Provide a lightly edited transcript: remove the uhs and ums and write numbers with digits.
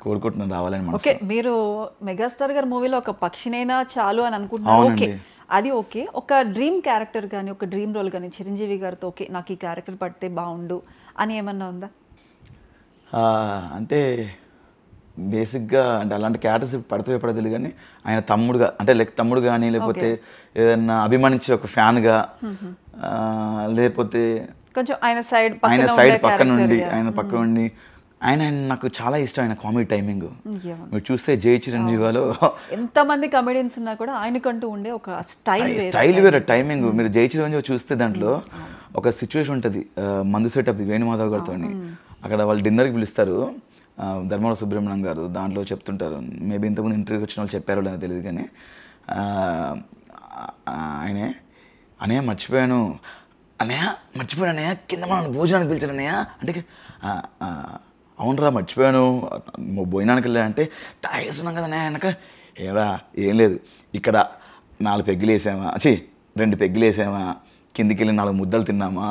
కోరుకుంటున్నాను రావాలని మనసు. ఓకే, మీరు మెగాస్టార్ గారి మూవీలో ఒక పక్షినైనా చాలు అని అనుకుంటున్నారు. ఓకే, అది ఓకే. ఒక డ్రీమ్ క్యారెక్టర్ కానీ ఒక డ్రీమ్ రోల్ కానీ చిరంజీవి గారితో ఓకే నాకు ఈ క్యారెక్టర్ పడితే బాగుండు అని ఏమన్నా ఉందా? అంటే బేసిక్గా అంటే అలాంటి క్యారెక్టర్స్ పడితే పడదు కానీ ఆయన తమ్ముడుగా అంటే తమ్ముడు కానీ లేకపోతే ఏదన్నా అభిమానించే ఒక ఫ్యాన్గా లేకపోతే కొంచెం ఆయన సైడ్ పక్కన నుండి ఆయన నాకు చాలా ఇష్టం ఆయన కామెడీ టైమింగ్. మీరు చూస్తే జై చిరంజీవాలో ఎంతమంది కమెడియన్స్ ఉన్నా కూడా ఆయనకంటూ ఉండే ఒక స్టైల్ వేరే టైమింగ్. మీరు జై చిరంజీవి చూస్తే దాంట్లో ఒక సిచ్యువేషన్ ఉంటుంది మందు సెట్ ఆఫ్ వేణుమాధవ్ గారితో. అక్కడ వాళ్ళు డిన్నర్కి పిలుస్తారు ధర్మవరం సుబ్రహ్మణ్యం గారు. దాంట్లో చెప్తుంటారు, మేబీ ఇంతకుముందు ఇంటర్వ్యూకి వచ్చిన వాళ్ళు చెప్పారో లేదో తెలియదు కానీ ఆయనే అన్నయ్య మర్చిపోయాను అన్నయ్య కింద మనం భోజనానికి పిలిచాను అన్నయ్య అంటే అవునరా మర్చిపోయాను భోజనానికి వెళ్ళా అంటే తాగేస్తున్నాం కదా అన్నయ్య వెనక ఏరా ఏం లేదు ఇక్కడ 4 పెగ్గులు వేసామా 2 పెగ్గులు వేసామా కిందికి వెళ్ళి 4 ముద్దలు తిన్నామా.